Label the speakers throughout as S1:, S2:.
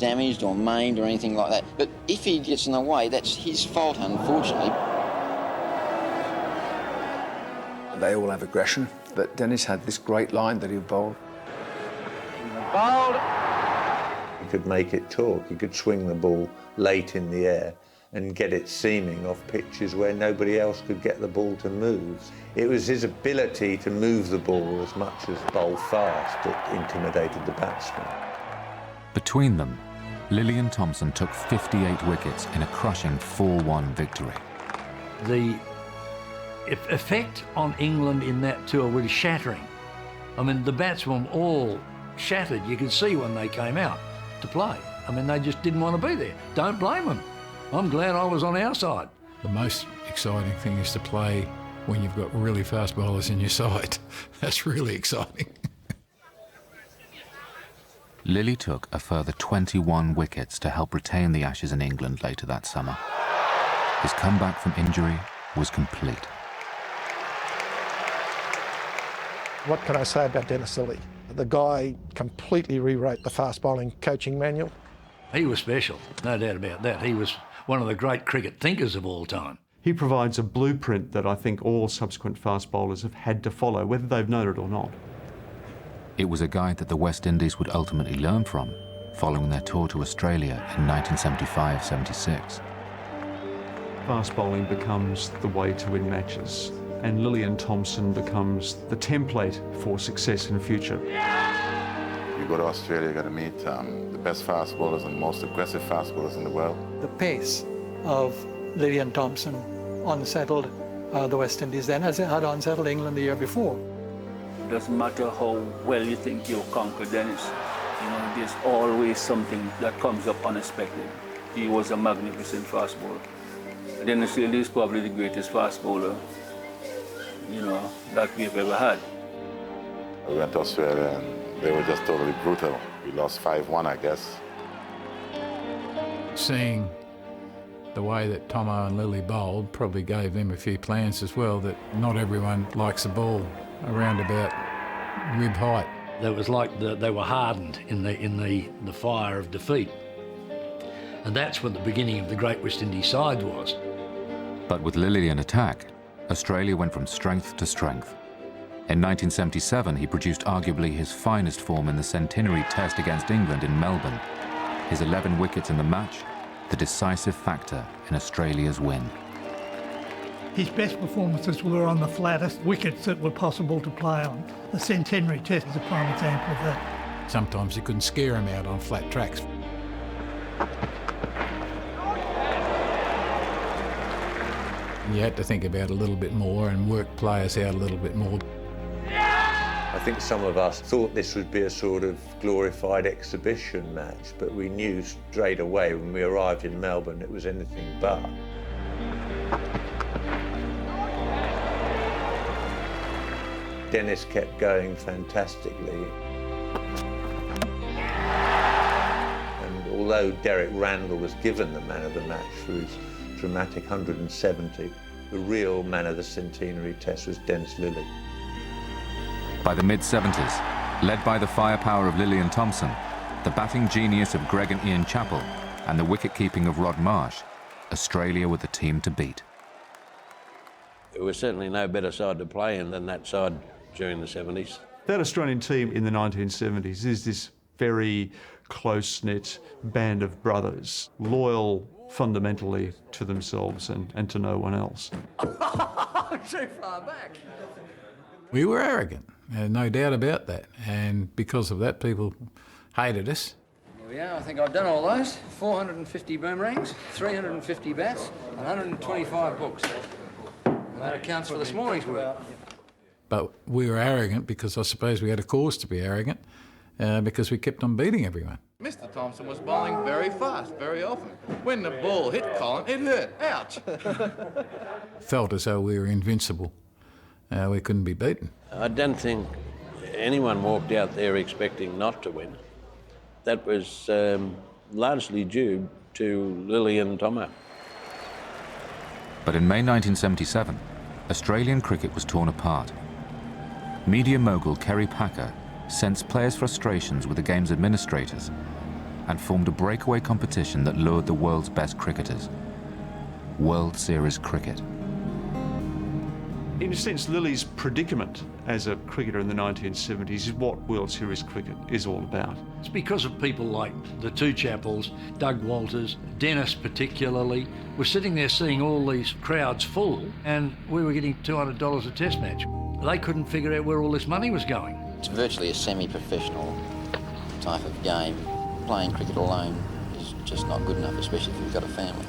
S1: damaged or maimed or anything like that. But if he gets in the way, that's his fault, unfortunately.
S2: They all have aggression, but Dennis had this great line that he bowled.
S3: Bowled.
S4: He could make it talk. He could swing the ball late in the air and get it seaming off pitches where nobody else could get the ball to move. It was his ability to move the ball as much as bowl fast that intimidated the batsman.
S5: Between them, Lillee and Thompson took 58 wickets in a crushing 4-1 victory.
S3: The effect on England in that tour was shattering. I mean, the batsmen all shattered. You could see when they came out to play. I mean, they just didn't want to be there. Don't blame them. I'm glad I was on our side.
S6: The most exciting thing is to play when you've got really fast bowlers in your side. That's really exciting.
S5: Lillee took a further 21 wickets to help retain the Ashes in England later that summer. His comeback from injury was complete.
S7: What can I say about Dennis Lillee? The guy completely rewrote the fast bowling coaching manual.
S3: He was special, no doubt about that. He was one of the great cricket thinkers of all time.
S8: He provides a blueprint that I think all subsequent fast bowlers have had to follow, whether they've known it or not.
S5: It was a guide that the West Indies would ultimately learn from, following their tour to Australia in 1975-76.
S8: Fast bowling becomes the way to win matches, and Lillee and Thompson becomes the template for success in the future.
S9: You go to Australia, you're going to meet the best fast bowlers and most aggressive fast bowlers in the world.
S10: The pace of Lillee and Thompson unsettled the West Indies then, as it had unsettled England the year before.
S11: It doesn't matter how well you think you'll conquer Dennis. You know, there's always something that comes up unexpected. He was a magnificent fast bowler. Dennis Lillee is probably the greatest fast bowler, you know, that we've ever had.
S9: We went to Australia and they were just totally brutal. We lost 5-1, I guess.
S6: Seeing the way that Tomo and Lillee bowled probably gave them a few plans as well, that not everyone likes a ball around about rib height.
S3: It was like they were hardened in the fire of defeat. And that's what the beginning of the Great West Indies side was.
S5: But with Lillee in attack, Australia went from strength to strength. In 1977, he produced arguably his finest form in the centenary test against England in Melbourne. His 11 wickets in the match, the decisive factor in Australia's win.
S12: His best performances were on the flattest wickets that were possible to play on. The centenary test is a prime example of that.
S6: Sometimes you couldn't scare him out on flat tracks. You had to think about it a little bit more and work players out a little bit more.
S4: I think some of us thought this would be a sort of glorified exhibition match, but we knew straight away when we arrived in Melbourne it was anything but. Dennis kept going fantastically. And although Derek Randall was given the man of the match for his dramatic 170, the real man of the centenary test was Dennis Lillee.
S5: By the mid-70s, led by the firepower of Lillee and Thompson, the batting genius of Greg and Ian Chappell, and the wicket-keeping of Rod Marsh, Australia were the team to beat.
S13: There was certainly no better side to play in than that side during the 70s.
S8: That Australian team in the 1970s is this very close-knit band of brothers, loyal fundamentally to themselves and to no one else.
S3: Too far back.
S6: We were arrogant, no doubt about that, and because of that, people hated us.
S14: Here we are. I think I've done all those. 450 boomerangs, 350 bats, 125 books. And that accounts for this morning's work.
S6: But we were arrogant because I suppose we had a cause to be arrogant, because we kept on beating everyone.
S15: Mr. Thompson was bowling very fast, very often. When the ball hit Colin, it hurt. Ouch!
S6: Felt as though we were invincible. We couldn't be beaten.
S13: I don't think anyone walked out there expecting not to win. That was largely due to Lillee and Tomo.
S5: But in May 1977, Australian cricket was torn apart. Media mogul Kerry Packer sensed players' frustrations with the game's administrators and formed a breakaway competition that lured the world's best cricketers. World Series cricket.
S8: In a sense, Lillee's predicament as a cricketer in the 1970s is what World Series cricket is all about.
S3: It's because of people like the two Chappells, Doug Walters, Dennis particularly, were sitting there seeing all these crowds full, and we were getting $200 a test match. They couldn't figure out where all this money was going.
S1: It's virtually a semi-professional type of game. Playing cricket alone is just not good enough, especially if you've got a family.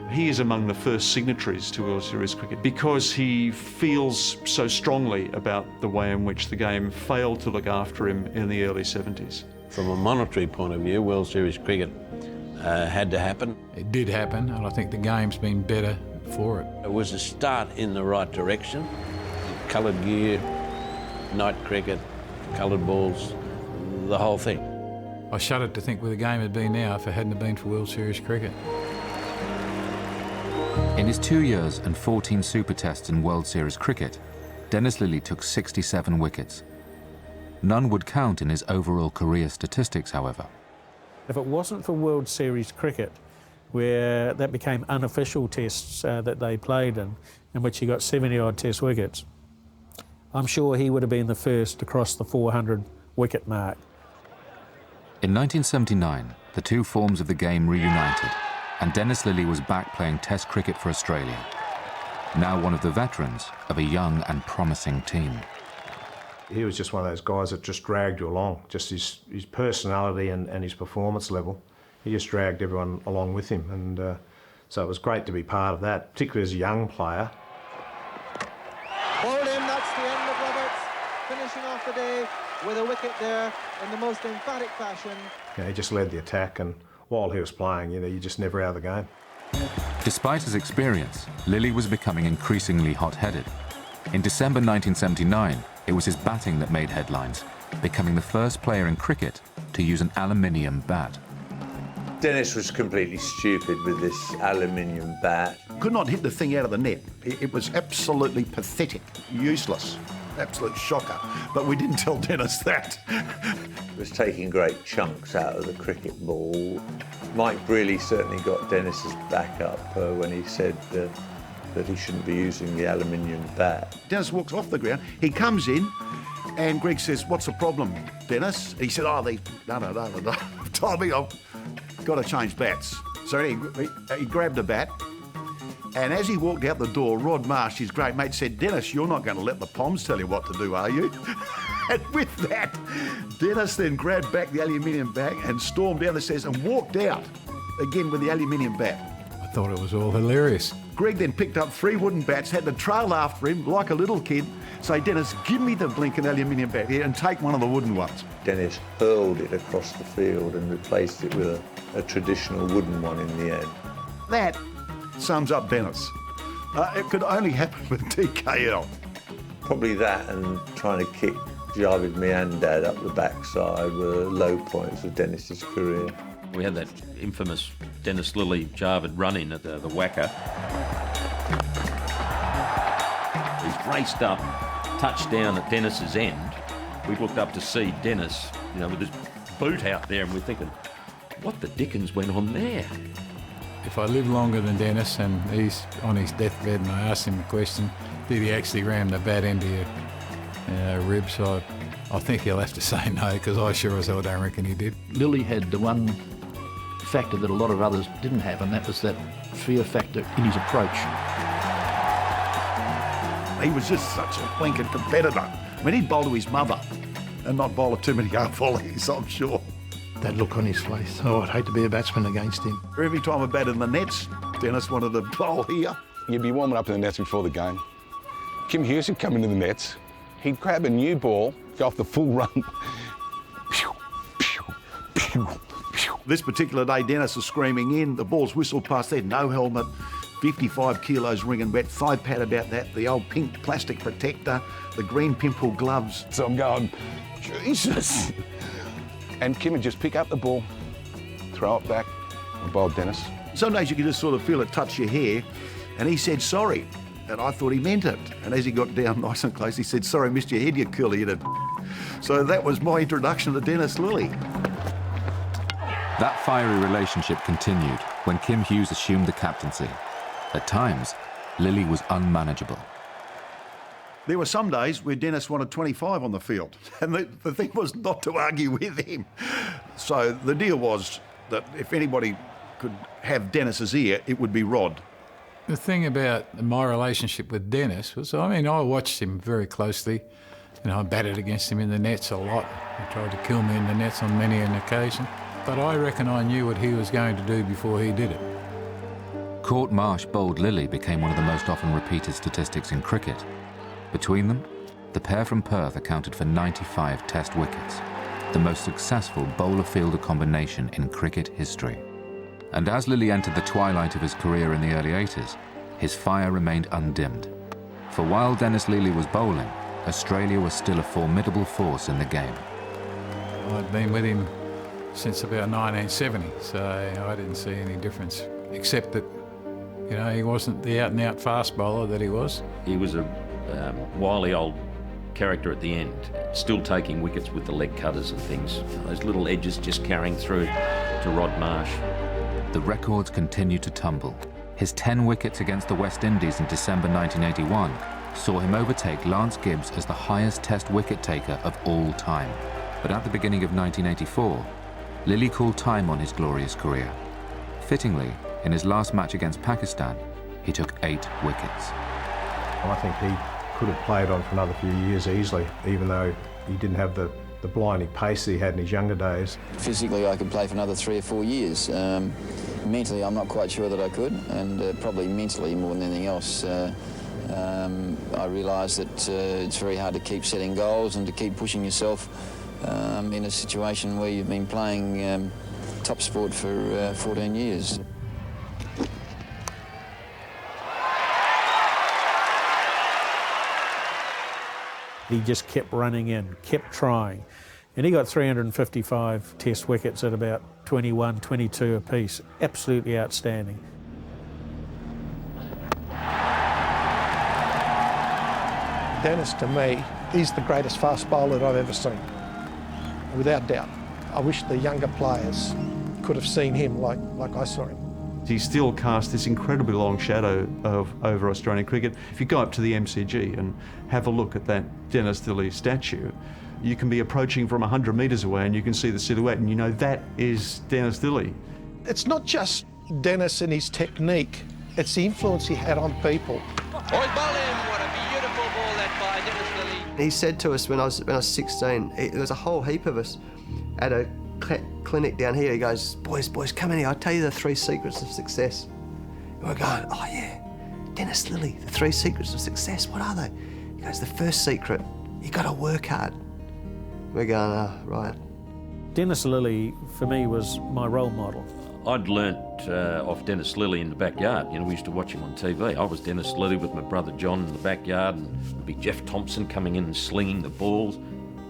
S8: He is among the first signatories to World Series cricket because he feels so strongly about the way in which the game failed to look after him in the early 70s.
S13: From a monetary point of view, World Series cricket had to happen.
S6: It did happen, and I think the game's been better for it.
S13: It was a start in the right direction. Coloured gear, night cricket, coloured balls, the whole thing.
S6: I shudder to think where the game had been now if it hadn't been for World Series cricket.
S5: In his 2 years and 14 Super Tests in World Series cricket, Dennis Lillee took 67 wickets. None would count in his overall career statistics, however.
S16: If it wasn't for World Series cricket, where that became unofficial tests that they played in which he got 70-odd test wickets, I'm sure he would have been the first to cross the 400 wicket mark.
S5: In 1979, the two forms of the game reunited, and Dennis Lillee was back playing Test cricket for Australia, now one of the veterans of a young and promising team.
S17: He was just one of those guys that just dragged you along, just his personality and his performance level. He just dragged everyone along with him, and so it was great to be part of that, particularly as a young player.
S18: Bowled him, that's the end of Roberts, finishing off the day with a wicket there in the most emphatic fashion.
S17: You know, he just led the attack, and while he was playing, you know, you're just never out of the game.
S5: Despite his experience, Lillee was becoming increasingly hot-headed. In December 1979, it was his batting that made headlines, becoming the first player in cricket to use an aluminium bat.
S4: Dennis was completely stupid with this aluminium bat.
S19: Could not hit the thing out of the net. It was absolutely pathetic, useless, absolute shocker. But we didn't tell Dennis that.
S4: It was taking great chunks out of the cricket ball. Mike Brearley certainly got Dennis's back up when he said that he shouldn't be using the aluminium bat.
S19: Dennis walks off the ground, he comes in, and Greg says, "What's the problem, Dennis?" He said, "Oh, no, told me I've got to change bats." So he grabbed a bat, and as he walked out the door, Rod Marsh, his great mate, said, "Dennis, you're not going to let the Poms tell you what to do, are you?" And with that, Dennis then grabbed back the aluminium bat and stormed down the stairs and walked out again with the aluminium bat.
S6: I thought it was all hilarious.
S19: Greg then picked up 3 wooden bats, had to trail after him like a little kid, say, "Dennis, give me the blinking aluminium bat here and take one of the wooden ones."
S4: Dennis hurled it across the field and replaced it with a traditional wooden one in the end.
S19: That sums up Dennis. It could only happen with DKL.
S4: Probably that and trying to kick Javed Miandad up the backside were low points of Dennis's career.
S20: We had that infamous Dennis Lillee Javed run-in at the Wacker. He's raced up, touchdown at Dennis's end. We looked up to see Dennis, you know, with his boot out there, and we're thinking, what the dickens went on there?
S6: If I live longer than Dennis and he's on his deathbed and I ask him the question, did he actually ram the bat into your ribs? I think he'll have to say no, because I sure as hell don't reckon he did.
S3: Lillee had the one factor that a lot of others didn't have, and that was that fear factor in his approach.
S19: He was just such a blinking competitor. I mean, he'd bowl to his mother and not bowl too many half volleys, I'm sure.
S7: That look on his face. Oh, I'd hate to be a batsman against him.
S19: Every time I batted in the nets, Dennis wanted to bowl here.
S21: You'd be warming up in the nets before the game. Kim Hughes would come into the nets. He'd grab a new ball, go off the full run.
S19: This particular day, Dennis was screaming in. The ball's whistled past there, no helmet, 55 kilos ring and wet, thigh pad about that, the old pink plastic protector, the green pimple gloves.
S21: So I'm going, Jesus. And Kim would just pick up the ball, throw it back, and bowl Dennis.
S19: Some days you could just sort of feel it touch your hair, and he said sorry, and I thought he meant it. And as he got down nice and close, he said, "Sorry, missed your head, you curly-headed." So that was my introduction to Dennis Lillee.
S5: That fiery relationship continued when Kim Hughes assumed the captaincy. At times, Lillee was unmanageable.
S19: There were some days where Dennis wanted 25 on the field, and the thing was not to argue with him. So the deal was that if anybody could have Dennis's ear, it would be Rod.
S6: The thing about my relationship with Dennis was, I mean, I watched him very closely. You know, I batted against him in the nets a lot. He tried to kill me in the nets on many an occasion. But I reckon I knew what he was going to do before he did it.
S5: Court Marsh bowled Lillee became one of the most often repeated statistics in cricket. Between them, the pair from Perth accounted for 95 test wickets, the most successful bowler-fielder combination in cricket history. And as Lillee entered the twilight of his career in the early 80s, his fire remained undimmed. For while Dennis Lillee was bowling, Australia was still a formidable force in the game.
S6: I'd been with him since about 1970, so I didn't see any difference, except that, you know, he wasn't the out-and-out fast bowler that he was.
S20: He was a wily old character at the end, still taking wickets with the leg cutters and things. Those little edges just carrying through to Rod Marsh.
S5: The records continued to tumble. His 10 wickets against the West Indies in December 1981 saw him overtake Lance Gibbs as the highest test wicket taker of all time. But at the beginning of 1984, Lillee called time on his glorious career. Fittingly, in his last match against Pakistan, he took 8 wickets.
S17: I think he could have played on for another few years easily, even though he didn't have the blinding pace that he had in his younger days.
S1: Physically, I could play for another 3 or 4 years. Mentally, I'm not quite sure that I could, and probably mentally more than anything else. I realise that it's very hard to keep setting goals and to keep pushing yourself in a situation where you've been playing top sport for 14 years.
S16: He just kept running in, kept trying. And he got 355 test wickets at about 21, 22 apiece. Absolutely outstanding.
S7: Dennis, to me, he's the greatest fast bowler that I've ever seen, without doubt. I wish the younger players could have seen him like I saw him.
S8: He still casts this incredibly long shadow over Australian cricket. If you go up to the MCG and have a look at that Dennis Lillee statue, you can be approaching from 100 metres away and you can see the silhouette and you know that is Dennis Lillee.
S7: It's not just Dennis and his technique, it's the influence he had on people.
S2: He said to us when I was 16, there was a whole heap of us at a clinic down here. He goes, boys, come in here, I'll tell you the 3 secrets of success. And we're going, oh yeah, Dennis Lillee, the 3 secrets of success, what are they? He goes, the first secret, you got to work hard. We're going, oh, right.
S16: Dennis Lillee, for me, was my role model.
S20: I'd learnt off Dennis Lillee in the backyard. You know, we used to watch him on TV. I was Dennis Lillee with my brother John in the backyard, and there'd be Jeff Thompson coming in and slinging the balls.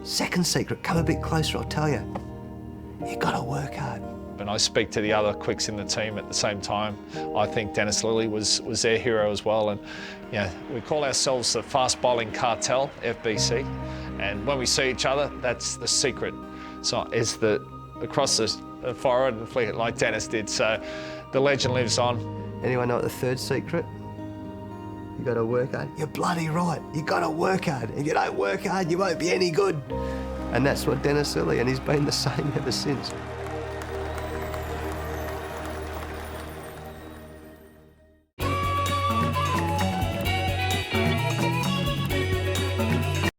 S2: Second secret, come a bit closer, I'll tell you. You got to work hard.
S22: When I speak to the other quicks in the team at the same time, I think Dennis Lillee was their hero as well. And you know, we call ourselves the fast bowling cartel, FBC. And when we see each other, that's the secret. So is the across the forehead and flick it like Dennis did. So the legend lives on.
S2: Anyone know what the third secret? You got to work hard. You're bloody right. You got to work hard. If you don't work hard, you won't be any good. And that's what Dennis Lillee, and he's been the same ever since.